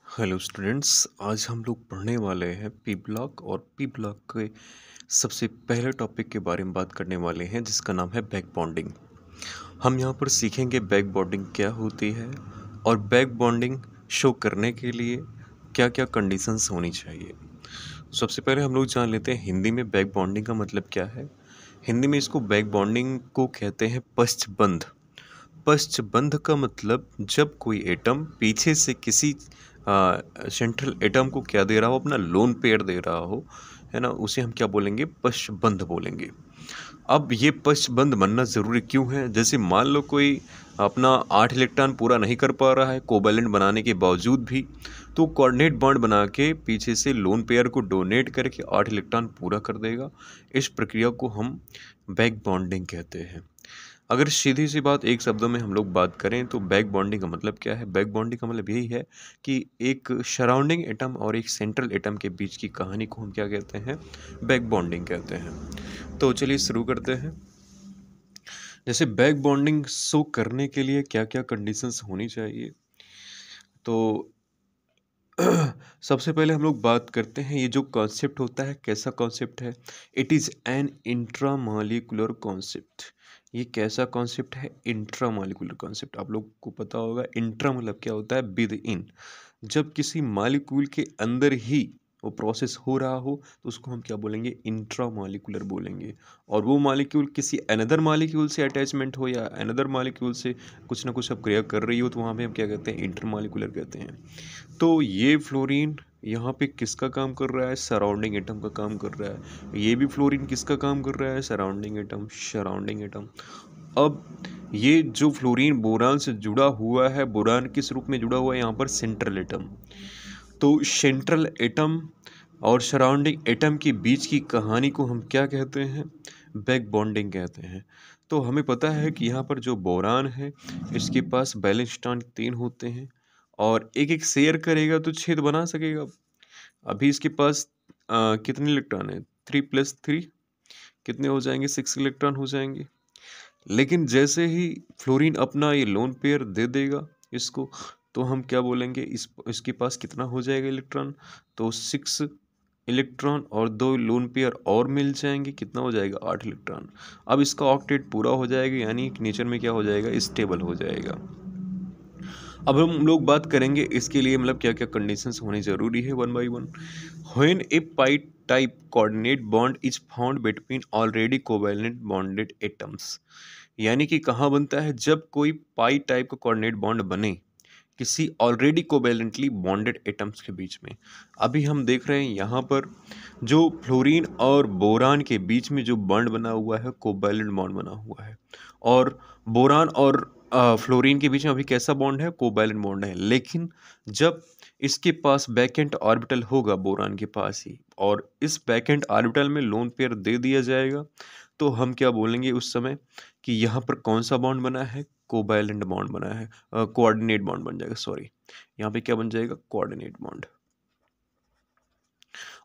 Hello students, आज हम लोग पढ़ने वाले हैं पी ब्लॉक और पी ब्लॉक के सबसे पहले टॉपिक के बारे में बात करने वाले हैं जिसका नाम है बैक बॉन्डिंग। हम यहाँ पर सीखेंगे बैक बॉन्डिंग क्या होती है और बैक बॉन्डिंग शो करने के लिए क्या क्या कंडीशंस होनी चाहिए। सबसे पहले हम लोग जान लेते हैं हिंदी में बैक बॉन्डिंग का मतलब क्या है। हिंदी में इसको बैक बॉन्डिंग को कहते हैं पश्चबंध। पश्चबंध का मतलब जब कोई एटम पीछे से किसी सेंट्रल एटम को क्या दे रहा हो, अपना लोन पेयर दे रहा हो, है ना, उसे हम क्या बोलेंगे, पश्चबंध बोलेंगे। अब ये पश्चबंध बनना ज़रूरी क्यों है? जैसे मान लो कोई अपना 8 इलेक्ट्रॉन पूरा नहीं कर पा रहा है कोवैलेंट बनाने के बावजूद भी, तो कोऑर्डिनेट बॉन्ड बना के पीछे से लोन पेयर को डोनेट करके 8 इलेक्ट्रॉन पूरा कर देगा। इस प्रक्रिया को हम बैक बॉन्डिंग कहते हैं। अगर सीधी सी बात एक शब्दों में हम लोग बात करें तो बैक बॉन्डिंग का मतलब क्या है? बैक बॉन्डिंग का मतलब यही है कि एक सराउंडिंग एटम और एक सेंट्रल एटम के बीच की कहानी को हम क्या कहते हैं? बैक बॉन्डिंग कहते हैं। तो चलिए शुरू करते हैं। जैसे बैक बॉन्डिंग शो करने के लिए क्या क्या कंडीशंस होनी चाहिए, तो सबसे पहले हम लोग बात करते हैं ये जो कॉन्सेप्ट होता है कैसा कॉन्सेप्ट है। It is an intramolecular concept. ये कैसा कॉन्सेप्ट है? Intramolecular concept. आप लोग को पता होगा इंट्रा मतलब क्या होता है? With in. जब किसी मॉलिक्यूल के अंदर ही वो प्रोसेस हो रहा हो तो उसको हम क्या बोलेंगे? इंट्रामॉलिक्यूलर बोलेंगे। और वो मॉलिक्यूल किसी अनदर मॉलिक्यूल से अटैचमेंट हो या अनदर मॉलिक्यूल से कुछ ना कुछ अब क्रिया कर रही हो तो वहाँ पे हम क्या कहते हैं? इंटरमॉलिक्यूलर कहते हैं। तो ये फ्लोरीन यहाँ पे किसका काम कर रहा है? सराउंडिंग एटम का काम कर रहा है। ये भी फ्लोरीन किसका काम कर रहा है? Surrounding atom, surrounding atom. अब ये जो फ्लोरीन बोरान से जुड़ा हुआ है, बोरान किस रूप में जुड़ा हुआ है यहाँ पर? Central atom. तो सेंट्रल एटम और सराउंडिंग एटम के बीच की कहानी को हम क्या कहते हैं? बैक बॉन्डिंग कहते हैं। तो हमें पता है कि यहाँ पर जो बोरान है इसके पास वैलेंस स्ट्रॉन्ड 3 होते हैं और एक एक शेयर करेगा तो छेद बना सकेगा। अभी इसके पास कितने इलेक्ट्रॉन है? 3 + 3 कितने हो जाएंगे? 6 इलेक्ट्रॉन हो जाएंगे। लेकिन जैसे ही फ्लोरीन अपना ये लोन पेयर दे देगा इसको, तो हम क्या बोलेंगे? इसके पास कितना हो जाएगा इलेक्ट्रॉन? तो 6 इलेक्ट्रॉन और 2 लोन पेयर और मिल जाएंगे। कितना हो जाएगा? 8 इलेक्ट्रॉन। अब इसका ऑक्टेट पूरा हो जाएगा, यानी नेचर में क्या हो जाएगा? स्टेबल हो जाएगा। अब हम लोग बात करेंगे इसके लिए मतलब क्या क्या कंडीशंस होनी ज़रूरी है, one by one. When A pi type coordinate bond is found between already covalent bonded atoms. यानी कि कहाँ बनता है? जब कोई पाई टाइप का कोऑर्डिनेट बॉन्ड बने किसी ऑलरेडी कोवैलेंटली बॉन्डेड एटम्स के बीच में। अभी हम देख रहे हैं यहाँ पर जो फ्लोरीन और बोरान के बीच में जो बॉन्ड बना हुआ है, कोवैलेंट बॉन्ड बना हुआ है। और बोरान और फ्लोरीन के बीच में अभी कैसा बॉन्ड है? कोवैलेंट बॉन्ड है। लेकिन जब इसके पास बैकेंट ऑर्बिटल होगा बोरान के पास ही, और इस बैकेंट ऑर्बिटल में लोन पेयर दे दिया जाएगा, तो हम क्या बोलेंगे उस समय कि यहाँ पर कौन सा बॉन्ड बना है? कोवैलेंट बॉन्ड बना है। कोऑर्डिनेट बॉन्ड बन जाएगा, सॉरी, यहाँ पे क्या बन जाएगा? Coordinate bond.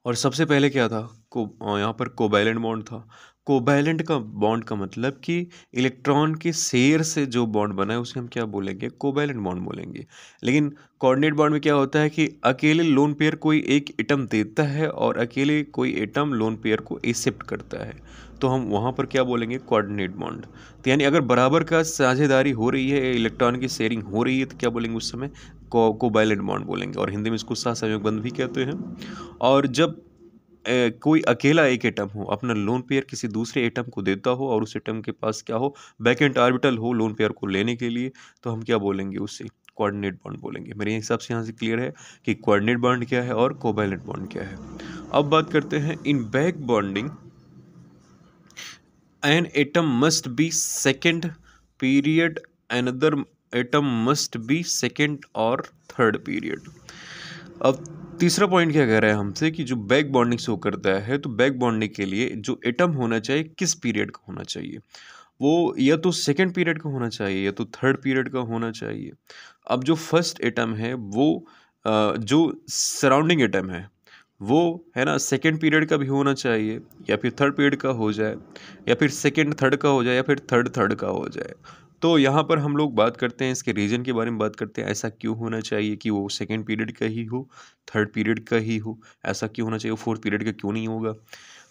और सबसे पहले क्या था? यहाँ पर कोवैलेंट बॉन्ड था। कोवैलेंट का बॉन्ड का मतलब कि इलेक्ट्रॉन के शेयर से जो बॉन्ड बना है उसे हम क्या बोलेंगे? कोवैलेंट बॉन्ड बोलेंगे। लेकिन कोऑर्डिनेट बॉन्ड में क्या होता है कि अकेले लोन पेयर कोई एक एटम देता है और अकेले कोई एटम लोन पेयर को एक्सेप्ट करता है, तो हम वहाँ पर क्या बोलेंगे? Coordinate bond. तो यानी अगर बराबर का साझेदारी हो रही है, इलेक्ट्रॉन की शेयरिंग हो रही है, तो क्या बोलेंगे उस समय? कोवैलेंट बॉन्ड बोलेंगे। और हिंदी में इसको सहसंयोग बंध भी कहते हैं। और जब कोई अकेला एक एटम हो अपना लोन पेयर किसी दूसरे एटम को देता हो और उस एटम के पास क्या हो? बैकेंट ऑर्बिटल हो लोन पेयर को लेने के लिए, तो हम क्या बोलेंगे? उससे कोऑर्डिनेट बॉन्ड बोलेंगे। मेरे हिसाब से यहाँ से क्लियर है कि कोऑर्डिनेट बॉन्ड क्या है और कोवैलेंट बॉन्ड क्या है। अब बात करते हैं in back bonding an atom must be second period, another atom must be second or third period। अब तीसरा पॉइंट क्या कह रहा है हमसे कि जो बैक बॉन्डिंग शो करता है, तो बैक बॉन्डिंग के लिए जो एटम होना चाहिए किस पीरियड का होना चाहिए? वो या तो सेकंड पीरियड का होना चाहिए या तो थर्ड पीरियड का होना चाहिए। अब जो फर्स्ट एटम है वो जो सराउंडिंग एटम है वो, है ना, सेकंड पीरियड का भी होना चाहिए या फिर थर्ड पीरियड का हो जाए, या फिर सेकंड थर्ड का हो जाए, या फिर थर्ड थर्ड का हो जाए। तो यहाँ पर हम लोग बात करते हैं इसके रीजन के बारे में बात करते हैं, ऐसा क्यों होना चाहिए कि वो सेकेंड पीरियड का ही हो, थर्ड पीरियड का ही हो, ऐसा क्यों होना चाहिए, वो फोर्थ पीरियड का क्यों नहीं होगा।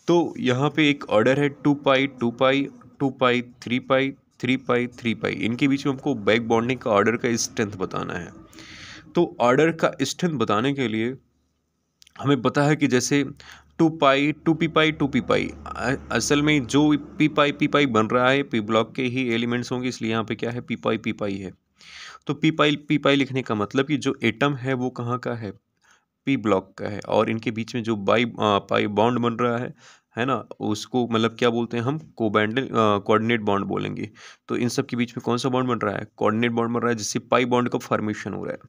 तो यहाँ पे एक ऑर्डर है 2 पाई 2 पाई 2 पाई 3 पाई 3 पाई 3 पाई, इनके बीच में हमको बैक बॉन्डिंग का ऑर्डर का स्ट्रेंथ बताना है। तो ऑर्डर का स्ट्रेंथ बताने के लिए हमें पता है कि जैसे 2 पाई 2 पी पाई 2 पी पाई, असल में जो पी पाई बन रहा है पी ब्लॉक के ही एलिमेंट्स होंगे, इसलिए यहाँ पे क्या है पी पाई है। तो पी पाई लिखने का मतलब कि जो एटम है वो कहाँ का है, पी ब्लॉक का है, और इनके बीच में जो पाई बॉन्ड बन रहा है ना, उसको मतलब क्या बोलते हैं हम, कोऑर्डिनेट बॉन्ड बोलेंगे। तो इन सब के बीच में कौन सा बॉन्ड बन रहा है, कोऑर्डिनेट बॉन्ड बन रहा है, जिससे पाई बॉन्ड का फॉर्मेशन हो रहा है।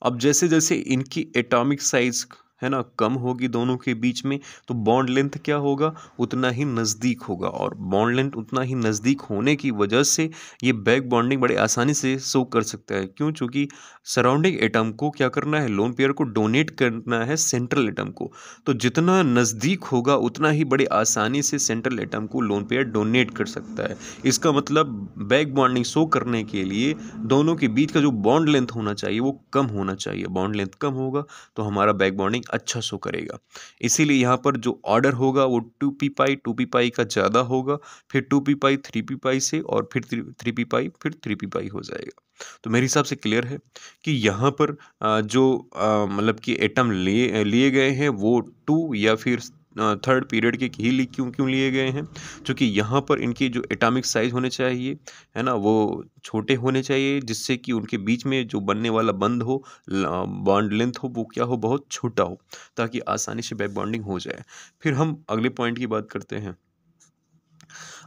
अब जैसे जैसे इनकी एटॉमिक साइज है ना कम होगी दोनों के बीच में, तो बॉन्ड लेंथ क्या होगा, उतना ही नज़दीक होगा, और बॉन्ड लेंथ उतना ही नज़दीक होने की वजह से ये बैक बॉन्डिंग बड़े आसानी से शो कर सकता है। क्यों, चूँकि सराउंडिंग एटम को क्या करना है, लोन पेयर को डोनेट करना है सेंट्रल एटम को। तो जितना नज़दीक होगा उतना ही बड़े आसानी से सेंट्रल एटम को लोन पेयर डोनेट कर सकता है। इसका मतलब बैक बॉन्डिंग शो करने के लिए दोनों के बीच का जो बॉन्ड लेंथ होना चाहिए वो कम होना चाहिए। बॉन्ड लेंथ कम होगा तो हमारा बैक बॉन्डिंग अच्छा शो करेगा। इसीलिए यहाँ पर जो ऑर्डर होगा वो 2 पी पाई का ज़्यादा होगा, फिर 2 पी पाई 3 पी पाई से, और फिर 3 पी पाई फिर 3 पी पाई हो जाएगा। तो मेरे हिसाब से क्लियर है कि यहाँ पर जो मतलब कि एटम लिए लिए गए हैं वो 2 या फिर थर्ड पीरियड के ही क्यों क्यों लिए गए हैं, क्योंकि यहाँ पर इनकी जो एटॉमिक साइज होने चाहिए है ना वो छोटे होने चाहिए, जिससे कि उनके बीच में जो बनने वाला बंध हो, बॉन्ड लेंथ हो, वो क्या हो, बहुत छोटा हो, ताकि आसानी से बैक बॉन्डिंग हो जाए। फिर हम अगले पॉइंट की बात करते हैं।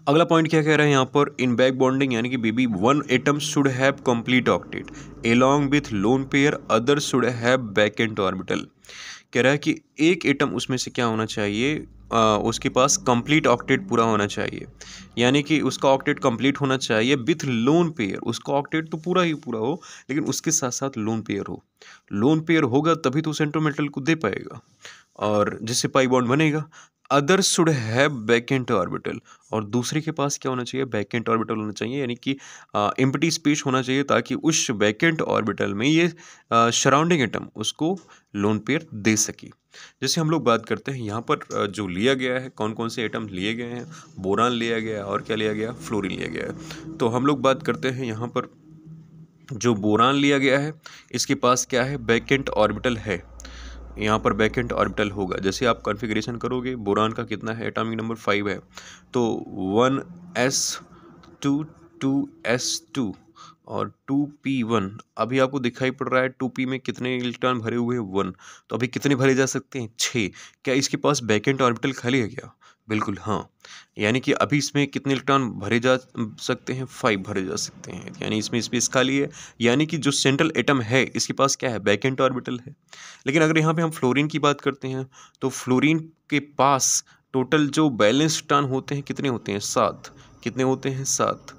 अगला पॉइंट क्या कह रहा है यहाँ पर, इन बैक बॉन्डिंग यानी कि baby one atom should have complete octet along with lone pair, other should have बैकेंट orbital. कह रहा है कि एक एटम उसमें से क्या होना चाहिए, उसके पास कंप्लीट ऑक्टेट पूरा होना चाहिए, यानी कि उसका ऑक्टेट कंप्लीट होना चाहिए विथ लोन पेयर। उसका ऑक्टेट तो पूरा ही पूरा हो, लेकिन उसके साथ साथ लोन पेयर हो। लोन पेयर होगा तभी तो सेंट्रोमेटल को दे पाएगा और जिससे पाई बॉन्ड बनेगा। अदर शुड हैव बैकेंट ऑर्बिटल, और दूसरे के पास क्या होना चाहिए, बैकेंट ऑर्बिटल होना चाहिए, यानी कि एम्प्टी स्पेस होना चाहिए, ताकि उस बैकेंट ऑर्बिटल में ये सराउंडिंग एटम उसको लोन पेयर दे सके। जैसे हम लोग बात करते हैं यहाँ पर जो लिया गया है, कौन कौन से एटम लिए गए हैं, बोरान लिया गया है, और क्या लिया गया, फ्लोरीन लिया गया है। तो हम लोग बात करते हैं यहाँ पर जो बोरान लिया गया है, इसके पास क्या है, बैकेंट ऑर्बिटल है। यहाँ पर बैकेंट ऑर्बिटल होगा। जैसे आप कॉन्फ़िगरेशन करोगे, बोरान का कितना है, एटॉमिक नंबर 5 है, तो 1s2 2s2 और 2p1। अभी आपको दिखाई पड़ रहा है 2p में कितने इलेक्ट्रॉन भरे हुए हैं, 1। तो अभी कितने भरे जा सकते हैं, 6। क्या इसके पास बैकेंट ऑर्बिटल खाली है क्या, बिल्कुल हाँ। यानी कि अभी इसमें कितने इलेक्ट्रॉन भरे जा सकते हैं, 5 भरे जा सकते हैं, यानी इसमें स्पेस खाली है। यानी कि जो सेंट्रल एटम है इसके पास क्या है, बैकेंट ऑर्बिटल है। लेकिन अगर यहाँ पे हम फ्लोरीन की बात करते हैं, तो फ्लोरीन के पास टोटल जो बैलेंस इलेक्ट्रॉन होते हैं कितने होते हैं, 7। कितने होते हैं, 7।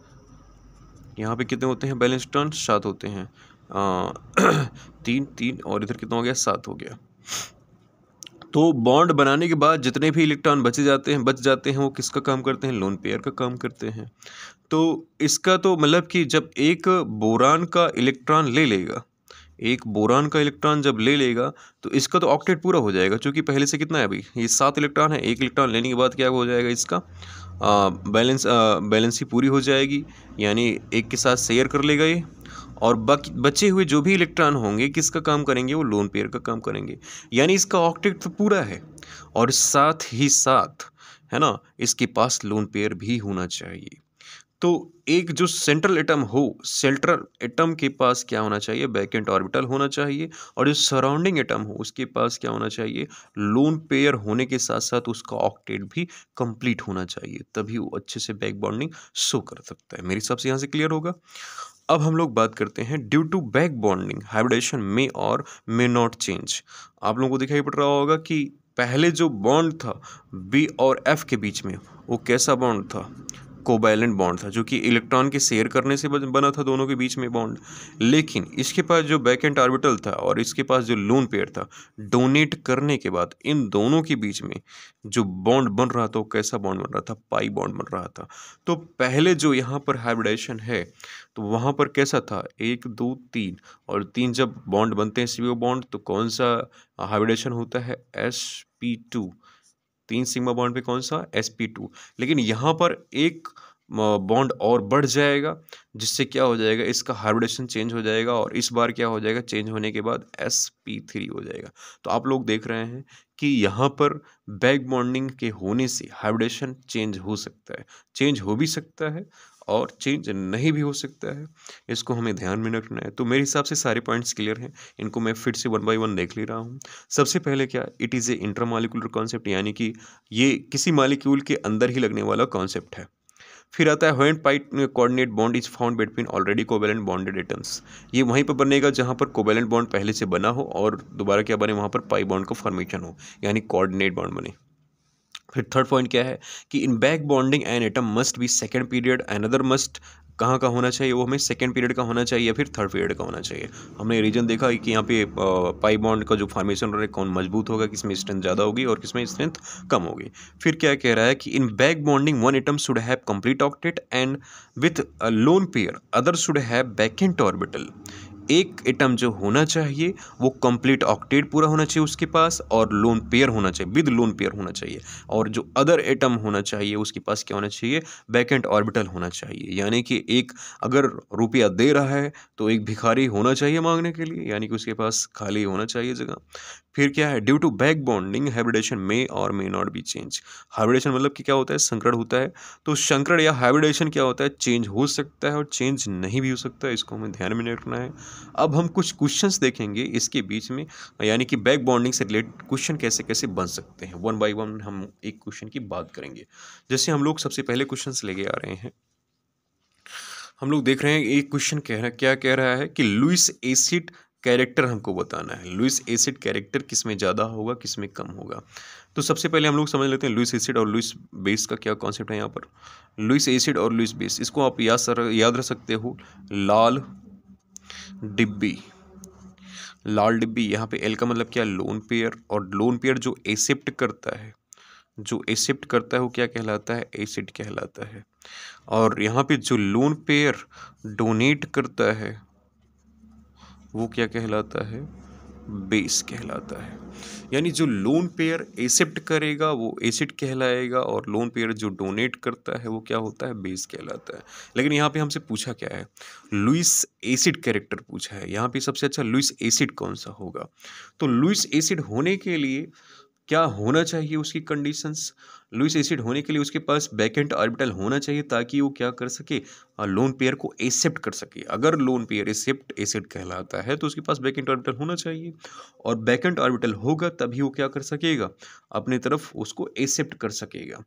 यहाँ पे कितने होते हैं बैलेंस इलेक्ट्रॉन, 7 होते हैं। 3 3 और इधर कितना हो गया, 7 हो गया। तो बॉन्ड बनाने के बाद जितने भी इलेक्ट्रॉन बच जाते हैं वो किसका काम करते हैं, लोन पेयर का काम करते हैं। तो इसका तो मतलब कि जब एक बोरान का इलेक्ट्रॉन ले लेगा, एक बोरान का इलेक्ट्रॉन जब ले लेगा तो इसका तो ऑक्टेट पूरा हो जाएगा, क्योंकि पहले से कितना है, अभी ये 7 इलेक्ट्रॉन है। एक इलेक्ट्रॉन लेने के बाद क्या हो जाएगा, इसका बैलेंस ही पूरी हो जाएगी, यानी एक के साथ शेयर कर लेगा ये, और बचे हुए जो भी इलेक्ट्रॉन होंगे किसका काम करेंगे, वो लोन पेयर का काम करेंगे। यानी इसका ऑक्टेट तो पूरा है, और साथ ही साथ है ना इसके पास लोन पेयर भी होना चाहिए। तो एक जो सेंट्रल एटम हो, सेंट्रल एटम के पास क्या होना चाहिए, बैकेंट ऑर्बिटल होना चाहिए, और जो सराउंडिंग एटम हो उसके पास क्या होना चाहिए, लोन पेयर होने के साथ साथ उसका ऑक्टेट भी कंप्लीट होना चाहिए, तभी वो अच्छे से बैक बॉन्डिंग शो कर सकता है। मेरे हिसाब से यहाँ से क्लियर होगा। अब हम लोग बात करते हैं due to back bonding hybridisation में और मे नॉट चेंज। आप लोगों को दिखाई पड़ रहा होगा कि पहले जो बॉन्ड था बी और एफ के बीच में, वो कैसा बॉन्ड था, कोवैलेंट बॉन्ड था, जो कि इलेक्ट्रॉन के शेयर करने से बना था दोनों के बीच में बॉन्ड। लेकिन इसके पास जो वैकेंट ऑर्बिटल था और इसके पास जो लोन पेयर था, डोनेट करने के बाद इन दोनों के बीच में जो बॉन्ड बन रहा था वो कैसा बॉन्ड बन रहा था? पाई बॉन्ड बन रहा था। तो पहले जो यहाँ पर हाइब्रिडाइजेशन है तो वहाँ पर कैसा था? 1 2 3, और 3 जब बॉन्ड बनते हैं CO बॉन्ड, तो कौन सा हाइब्रिडेशन होता है? sp2। 3 सिग्मा बॉन्ड पे कौन सा? sp2। लेकिन यहाँ पर एक बॉन्ड और बढ़ जाएगा, जिससे क्या हो जाएगा? इसका हाइब्रिडेशन चेंज हो जाएगा, और इस बार क्या हो जाएगा? चेंज होने के बाद sp3 हो जाएगा। तो आप लोग देख रहे हैं कि यहाँ पर बैक बॉन्डिंग के होने से हाइब्रिडेशन चेंज हो सकता है, चेंज हो भी सकता है और चेंज नहीं भी हो सकता है। इसको हमें ध्यान में रखना है। तो मेरे हिसाब से सारे पॉइंट्स क्लियर हैं, इनको मैं फिर से 1 बाय 1 देख ले रहा हूँ। सबसे पहले क्या? It is a intramolecular concept, यानी कि ये किसी मॉलिक्यूल के अंदर ही लगने वाला कॉन्सेप्ट है। फिर आता है when pi coordinate bond is found between already covalent bonded atoms. ये वहीं पर बनेगा जहाँ पर कोवैलेंट बॉन्ड पहले से बना हो और दोबारा क्या बने? वहाँ पर पाई बॉन्ड का फॉर्मेशन हो, यानी कोऑर्डिनेट बॉन्ड बने। फिर थर्ड पॉइंट क्या है कि in back bonding an atom must be second period, another must कहाँ का होना चाहिए? वो हमें सेकेंड पीरियड का होना चाहिए या फिर थर्ड पीरियड का होना चाहिए। हमने रीजन देखा कि यहाँ पे पाई बॉन्ड का जो फॉर्मेशन हो रहा है कौन मजबूत होगा, किसमें स्ट्रेंथ ज़्यादा होगी और किसमें स्ट्रेंथ कम होगी। फिर क्या कह रहा है कि in back bonding one atom should have complete octet and with lone pair other should have vacant orbital. एक एटम जो होना चाहिए वो कंप्लीट ऑक्टेट पूरा होना चाहिए उसके पास, और लोन पेयर होना चाहिए, विद लोन पेयर होना चाहिए, और जो अदर एटम होना चाहिए उसके पास क्या होना चाहिए? वैकेंट ऑर्बिटल होना चाहिए। यानी कि एक अगर रुपया दे रहा है तो एक भिखारी होना चाहिए मांगने के लिए, यानी कि उसके पास खाली होना चाहिए जगह। फिर क्या है? Due to back bonding hybridization may और may not be change. Hybridization मतलब कि क्या होता है? संकरण होता है। तो संकरण या हाइब्रिडेशन क्या होता है? चेंज हो सकता है और चेंज नहीं भी हो सकता है, इसको हमें ध्यान में रखना है। अब हम कुछ क्वेश्चंस देखेंगे इसके बीच में, यानी कि बैक बॉन्डिंग से रिलेटेड क्वेश्चन कैसे कैसे बन सकते हैं। 1 बाय 1 हम एक क्वेश्चन की बात करेंगे। जैसे हम लोग सबसे पहले क्वेश्चंस लेके आ रहे हैं, हम लोग देख रहे हैं एक क्वेश्चन क्या कह रहा है कि लुईस एसिड कैरेक्टर हमको बताना है। लुईस एसिड कैरेक्टर किस में ज़्यादा होगा, किस में कम होगा। तो सबसे पहले हम लोग समझ लेते हैं लुईस एसिड और लुईस बेस का क्या कॉन्सेप्ट है। यहाँ पर लुईस एसिड और लुईस बेस, इसको आप याद रख सकते हो। लाल डिब्बी, लाल डिब्बी, यहाँ पे एल का मतलब क्या? लोन पेयर, और लोन पेयर जो एक्सेप्ट करता है, जो एक्सेप्ट करता है वो क्या कहलाता है? एसिड कहलाता है। और यहाँ पे जो लोन पेयर डोनेट करता है वो क्या कहलाता है? बेस कहलाता है। यानी जो लोन पेयर एक्सेप्ट करेगा वो एसिड कहलाएगा, और लोन पेयर जो डोनेट करता है वो क्या होता है? बेस कहलाता है। लेकिन यहाँ पे हमसे पूछा क्या है? लुईस एसिड कैरेक्टर पूछा है। यहाँ पे सबसे अच्छा लुईस एसिड कौन सा होगा? तो लुईस एसिड होने के लिए क्या होना चाहिए? उसकी कंडीशंस, लुईस एसिड होने के लिए उसके पास वैकेंट ऑर्बिटल होना चाहिए ताकि वो क्या कर सके? लोन पेयर को एक्सेप्ट कर सके। अगर लोन पेयर एक्सेप्ट एसिड कहलाता है तो उसके पास वैकेंट ऑर्बिटल होना चाहिए, और वैकेंट ऑर्बिटल होगा तभी वो क्या कर सकेगा? अपने तरफ उसको एक्सेप्ट कर सकेगा।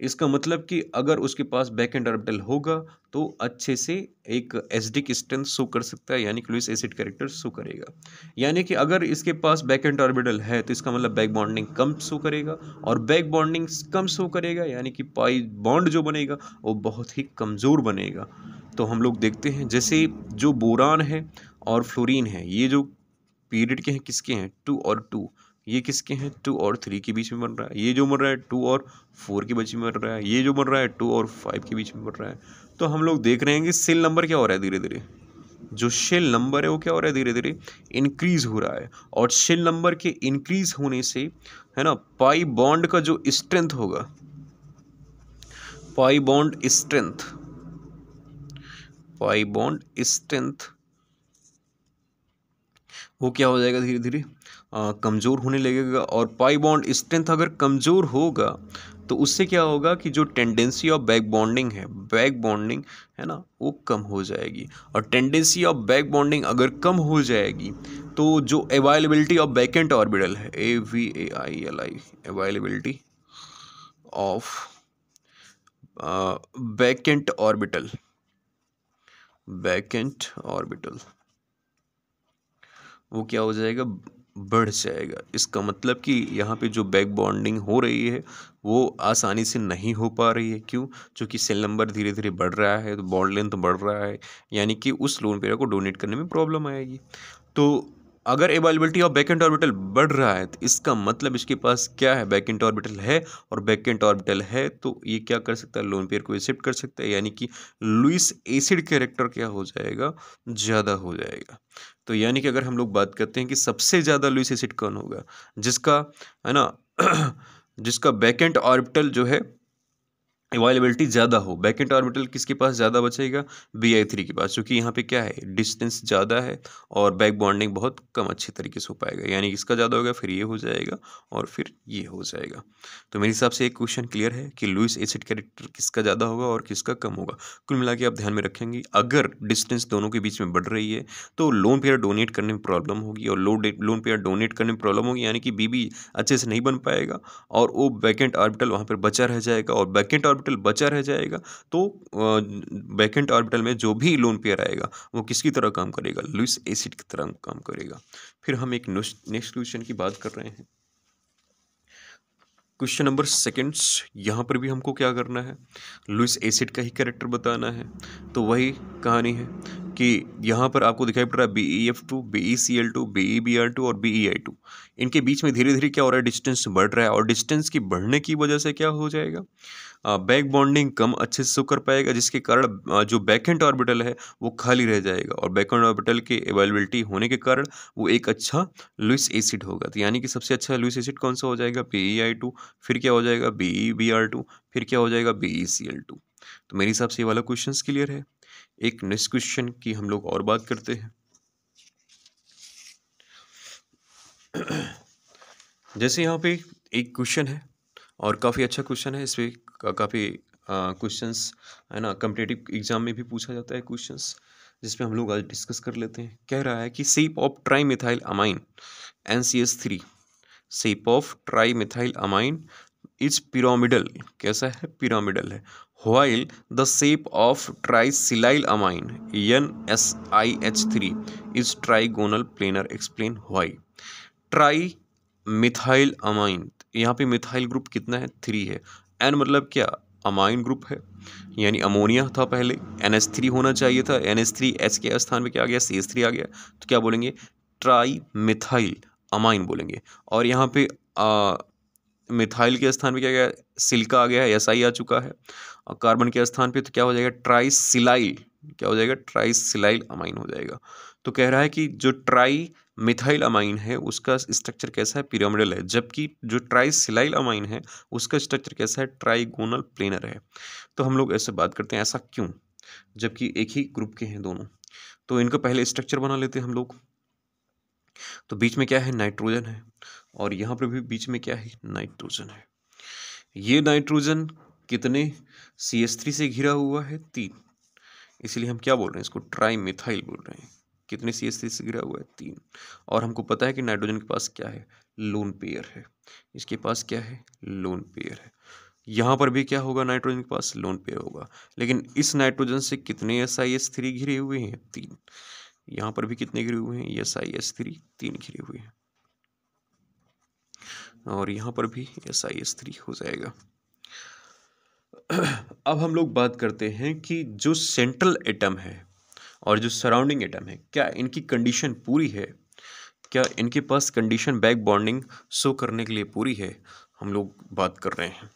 इसका मतलब कि अगर उसके पास वैकेंट ऑर्बिटल होगा तो अच्छे से एक एसिडिक स्ट्रेंथ शो कर सकता है, यानी कि लुईस एसिड कैरेक्टर शो करेगा। यानी कि अगर इसके पास वैकेंट ऑर्बिटल है तो इसका मतलब बैक बॉन्डिंग कम शो करेगा, और बैक बॉन्डिंग कम शो करेगा यानी कि पाई बॉन्ड जो बनेगा वो बहुत ही कमज़ोर बनेगा। तो हम लोग देखते हैं जैसे जो बोरान है और फ्लोरीन है, ये जो पीरियड के हैं किसके हैं? 2 और 2। ये किसके हैं? 2 और 3 के बीच में बन रहा है। ये जो बन रहा है 2 और 4 के बीच में बन रहा है। ये जो बन रहा है 2 और 5 के बीच में बन रहा है। तो हम लोग देख रहे हैं कि सेल नंबर क्या हो रहा है? धीरे धीरे जो शेल नंबर है वो क्या हो रहा है? धीरे धीरे इंक्रीज हो रहा है, और शेल नंबर के इंक्रीज होने से, है ना, पाई बॉन्ड का जो स्ट्रेंथ होगा, pi bond strength, pi bond strength वो क्या हो जाएगा? धीरे धीरे कमज़ोर होने लगेगा। और पाई बॉन्ड स्ट्रेंथ अगर कमज़ोर होगा तो उससे क्या होगा कि जो टेंडेंसी ऑफ बैक बॉन्डिंग है, बैक बॉन्डिंग है ना, वो कम हो जाएगी। और टेंडेंसी ऑफ बैक बॉन्डिंग अगर कम हो जाएगी तो जो अवेलेबिलिटी ऑफ वैकेंट ऑर्बिटल है, AVAILI, availability of vacant orbital, vacant orbital वो क्या हो जाएगा? बढ़ जाएगा। इसका मतलब कि यहाँ पे जो बैक बॉन्डिंग हो रही है वो आसानी से नहीं हो पा रही है। क्यों? क्योंकि सेल नंबर धीरे धीरे बढ़ रहा है, तो बॉन्ड लेंथ बढ़ रहा है, यानी कि उस लोन पेयर को डोनेट करने में प्रॉब्लम आएगी। तो अगर अवेलेबिलिटी ऑफ बैकेंट ऑर्बिटल बढ़ रहा है तो इसका मतलब इसके पास क्या है, बैकेंट ऑर्बिटल है, और बैकेंट ऑर्बिटल है तो ये क्या कर सकता है, लोन पेयर को एक्सेप्ट कर सकता है, यानी कि लुईस एसिड कैरेक्टर क्या हो जाएगा, ज़्यादा हो जाएगा। तो यानी कि अगर हम लोग बात करते हैं कि सबसे ज़्यादा लुईस एसिड कौन होगा, जिसका, है ना, जिसका बैकेंट ऑर्बिटल जो है अवेलेबिलिटी ज़्यादा हो, बैकेंट ऑर्बिटल किसके पास ज़्यादा बचेगा, Bi3 के पास, क्योंकि यहाँ पे क्या है, डिस्टेंस ज़्यादा है और बैक बॉन्डिंग बहुत कम अच्छी तरीके से हो पाएगा, यानी इसका ज़्यादा होगा, फिर ये हो जाएगा और फिर ये हो जाएगा। तो मेरे हिसाब से एक क्वेश्चन क्लियर है कि लुईस एसिड कैरेक्टर किसका ज़्यादा होगा और किसका कम होगा। कुल मिला के आप ध्यान में रखेंगे, अगर डिस्टेंस दोनों के बीच में बढ़ रही है तो लोन पेयर डोनेट करने में प्रॉब्लम होगी, और लोन पेयर डोनेट करने में प्रॉब्लम होगी, यानी कि बीबी अच्छे से नहीं बन पाएगा और वो बैकेंट ऑर्बिटल वहाँ पर बचा रह जाएगा, और बैकेंट ऑर्बिटल बचा रह जाएगा तो बैकेंट ऑर्बिटल में जो भी लोन पेयर आएगा वो किसकी तरह काम करेगा, लुईस एसिड की तरह काम करेगा। फिर हम एक नेक्स्ट क्वेश्चन की बात कर रहे हैं, क्वेश्चन नंबर सेकंड्स। यहाँ पर भी हमको क्या करना है, लुईस एसिड का ही कैरेक्टर बताना है। तो वही कहानी है कि यहाँ पर आपको दिखाई पड़ रहा है BeF2, BeCl2, BeBr2 और BeI2। इनके बीच में धीरे धीरे क्या हो रहा है, डिस्टेंस बढ़ रहा है, और डिस्टेंस की बढ़ने की वजह से क्या हो जाएगा, बैक बॉन्डिंग कम अच्छे से शो कर पाएगा, जिसके कारण जो बैकेंट ऑर्बिटल है वो खाली रह जाएगा, और बैकेंट ऑर्बिटल की अवेलेबिलिटी होने के कारण वो एक अच्छा लुईस एसिड होगा। तो यानी कि सबसे अच्छा लुईस एसिड कौन सा हो जाएगा, BeI2, फिर क्या हो जाएगा, BeBr2, फिर क्या हो जाएगा, BeCl2। तो मेरे हिसाब से ये वाला क्वेश्चन क्लियर है। एक नेक्स्ट क्वेश्चन की हम लोग और बात करते हैं। जैसे यहाँ पे एक क्वेश्चन है और काफ़ी अच्छा क्वेश्चन है, इस पर काफ़ी क्वेश्चंस, है ना, कम्पिटिटिव एग्जाम में भी पूछा जाता है क्वेश्चंस, जिसपे हम लोग आज डिस्कस कर लेते हैं। कह रहा है कि shape of trimethylamine NCH3, shape of trimethylamine is pyramidal, कैसा है, पिरामिडल है, while the shape of trisilylamine NSIH3 is trigonal planar, explain why. Trimethylamine, यहाँ पे मिथाइल ग्रुप कितना है, 3 है। N मतलब क्या, अमाइन ग्रुप है, यानी अमोनिया था पहले, NH3 होना चाहिए था, NH3 H के स्थान पे क्या आ गया, CH3 आ गया, तो क्या बोलेंगे, ट्राई मिथाइल अमाइन बोलेंगे। और यहाँ पे मिथाइल के स्थान पे क्या गया, सिल्का आ गया है, SI आ चुका है, और कार्बन के स्थान पे तो क्या हो जाएगा, ट्राइसिलाइल, क्या हो जाएगा, ट्राइसिलाइल अमाइन हो जाएगा। तो कह रहा है कि जो ट्राई मिथाइल अमाइन है उसका स्ट्रक्चर कैसा है, पिरामिडल है, जबकि जो ट्राइसिलाइल अमाइन है उसका स्ट्रक्चर कैसा है, ट्राइगोनल प्लेनर है। तो हम लोग ऐसे बात करते हैं, ऐसा क्यों, जबकि एक ही ग्रुप के हैं दोनों। तो इनका पहले स्ट्रक्चर बना लेते हैं हम लोग। तो बीच में क्या है, नाइट्रोजन है, और यहाँ पर भी बीच में क्या है, नाइट्रोजन है। ये नाइट्रोजन कितने CH3 से घिरा हुआ है, 3, इसलिए हम क्या बोल रहे हैं, इसको ट्राई मिथाइल बोल रहे हैं। कितने CH3 से घिरा हुआ है, 3। और हमको पता है कि नाइट्रोजन के पास क्या है, लोन पेयर है, इसके पास क्या है, लोन पेयर है। यहाँ पर भी क्या होगा, नाइट्रोजन के पास लोन पेयर होगा, लेकिन इस नाइट्रोजन से कितने SiH3 घिरे हुए हैं, 3। यहाँ पर भी कितने घिरे हुए हैं, SiH3 3 घिरे हुए हैं, और यहाँ पर भी SiH3 हो जाएगा। अब हम लोग बात करते हैं कि जो सेंट्रल एटम है और जो सराउंडिंग एटम है, क्या इनकी कंडीशन पूरी है, क्या इनके पास कंडीशन बैक बॉन्डिंग शो करने के लिए पूरी है, हम लोग बात कर रहे हैं।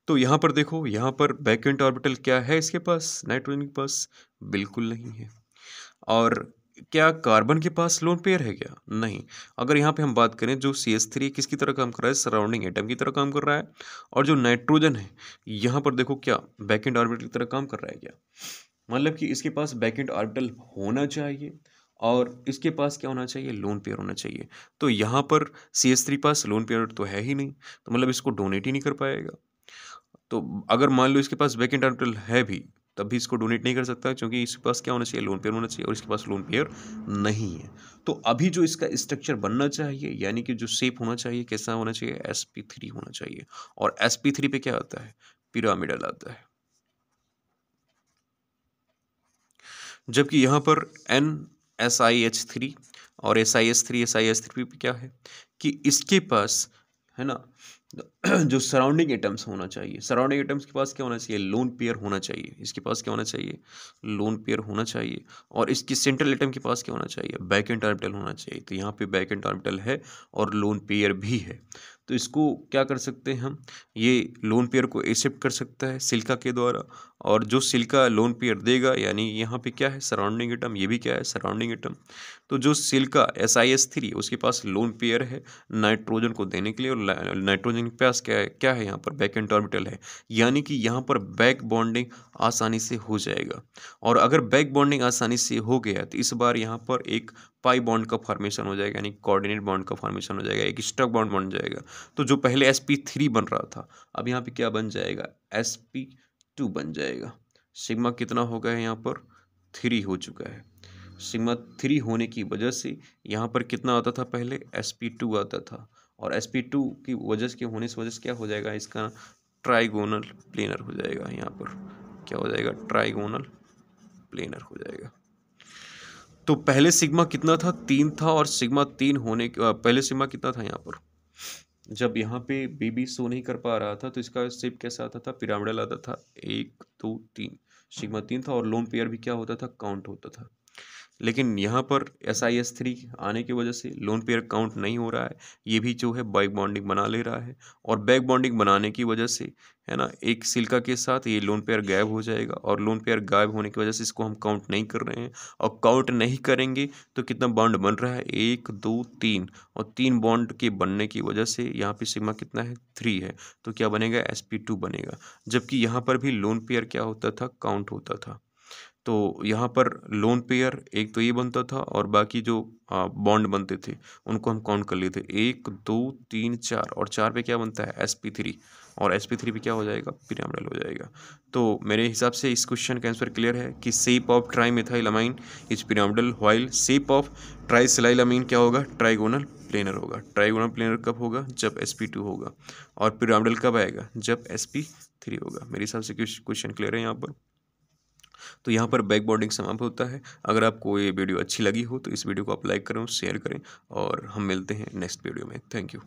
तो यहाँ पर देखो, यहाँ पर बैकेंट ऑर्बिटल क्या है इसके पास, नाइट्रोजन के पास बिल्कुल नहीं है। और क्या कार्बन के पास लोन पेयर है क्या, नहीं। अगर यहाँ पे हम बात करें, जो CH3 किसकी तरह काम कर रहा है, सराउंडिंग एटम की तरह काम कर रहा है, और जो नाइट्रोजन है यहाँ पर देखो क्या बैकेंट ऑर्बिटल की तरह काम कर रहा है क्या, मतलब कि इसके पास बैकेंट ऑर्बिटल होना चाहिए और इसके पास क्या होना चाहिए, लोन पेयर होना चाहिए। तो यहाँ पर CH3 पास लोन पेयर तो है ही नहीं, तो मतलब इसको डोनेट ही नहीं कर पाएगा। तो अगर मान लो इसके पास बैकेंट ऑर्बिटल है भी, तब भी इसको डोनेट नहीं कर सकता, क्योंकि इसके पास क्या होना चाहिए, लोन पेयर होना चाहिए, और इसके पास लोन पेयर नहीं है। तो अभी जो इसका स्ट्रक्चर बनना चाहिए, यानी कि जो शेप होना चाहिए, कैसा होना चाहिए, sp3 होना चाहिए, और sp3 पे क्या आता है, पिरामिडल आता है। जबकि यहाँ पर NSiH3 और SiS3 पे क्या है कि इसके पास है ना जो सराउंडिंग एटम्स होना चाहिए, सराउंडिंग एटम्स के पास क्या होना चाहिए, लोन पेयर होना चाहिए, इसके पास क्या होना चाहिए, लोन पेयर होना चाहिए। और इसकी सेंट्रल एटम के पास क्या होना चाहिए, बैक एंड ऑर्बिटल होना चाहिए। तो यहाँ पे बैक एंड ऑर्बिटल है और लोन पेयर भी है। तो इसको क्या कर सकते हैं हम, ये लोन पेयर को एक्सेप्ट कर सकता है सिलिका के द्वारा, और जो सिलिका लोन पेयर देगा, यानी यहाँ पे क्या है सराउंडिंग एटम, ये भी क्या है सराउंडिंग एटम। तो जो सिलिका SiS3 उसके पास लोन पेयर है नाइट्रोजन को देने के लिए, और नाइट्रोजन के पास क्या है यहाँ पर बैक एंड ऑर्बिटल है, यानी कि यहाँ पर बैक बॉन्डिंग आसानी से हो जाएगा। और अगर बैक बॉन्डिंग आसानी से हो गया तो इस बार यहाँ पर एक पाई बॉन्ड का फॉर्मेशन हो जाएगा, यानी कोऑर्डिनेट बॉन्ड का फॉर्मेशन हो जाएगा, एक स्टक बॉन्ड बन जाएगा। तो जो पहले sp3 बन रहा था, अब यहाँ पे क्या बन जाएगा, sp2 बन जाएगा। सिग्मा कितना हो गया है यहाँ पर, 3 हो चुका है। सिग्मा 3 होने की वजह से यहाँ पर कितना आता था, पहले sp2 आता था, और sp2 की वजह से होने से क्या हो जाएगा, इसका ट्राइगोनल प्लेनर हो जाएगा। यहाँ पर क्या हो जाएगा, ट्राइगोनल प्लेनर हो जाएगा। तो पहले सिग्मा कितना था, 3 था, और सिग्मा 3 होने के पहले सिग्मा कितना था यहाँ पर, जब यहाँ पे बीबी शो नहीं कर पा रहा था तो इसका शेप कैसा आता था, पिरामिडल आता था, 1 2 3, सिग्मा 3 था, और लोन पेयर भी क्या होता था, काउंट होता था। लेकिन यहाँ पर SiS3 आने की वजह से लोन पेयर काउंट नहीं हो रहा है, ये भी जो है बैक बॉन्डिंग बना ले रहा है, और बैक बॉन्डिंग बनाने की वजह से है ना एक सिलिका के साथ ये लोन पेयर गायब हो जाएगा, और लोन पेयर गायब होने की वजह से इसको हम काउंट नहीं कर रहे हैं। और काउंट नहीं करेंगे तो कितना बॉन्ड बन रहा है, 1 2 3, और 3 बॉन्ड के बनने की वजह से यहाँ पे सिग्मा कितना है, 3 है। तो क्या बनेगा, sp2 बनेगा। जबकि यहाँ पर भी लोन पेयर क्या होता था, काउंट होता था। तो यहाँ पर लोन पेयर एक तो ये बनता था, और बाकी जो बॉन्ड बनते थे उनको हम काउंट कर लेते, 1 2 3 4, और 4 पे क्या बनता है, sp3, और sp3 पे क्या हो जाएगा, पिरामिडल हो जाएगा। तो मेरे हिसाब से इस क्वेश्चन का आंसर क्लियर है कि shape of trimethylamine is pyramidal, while shape of trisilylamine क्या होगा, ट्राइगोनल प्लेनर होगा। ट्राइगोनल प्लेनर कब होगा, जब sp2 होगा, और पिरामिडल कब आएगा, जब sp3 होगा। मेरे हिसाब से क्वेश्चन क्लियर है यहाँ पर। तो यहाँ पर बैक बॉन्डिंग समाप्त होता है। अगर आपको ये वीडियो अच्छी लगी हो तो इस वीडियो को आप लाइक करें, शेयर करें, और हम मिलते हैं नेक्स्ट वीडियो में। Thank you.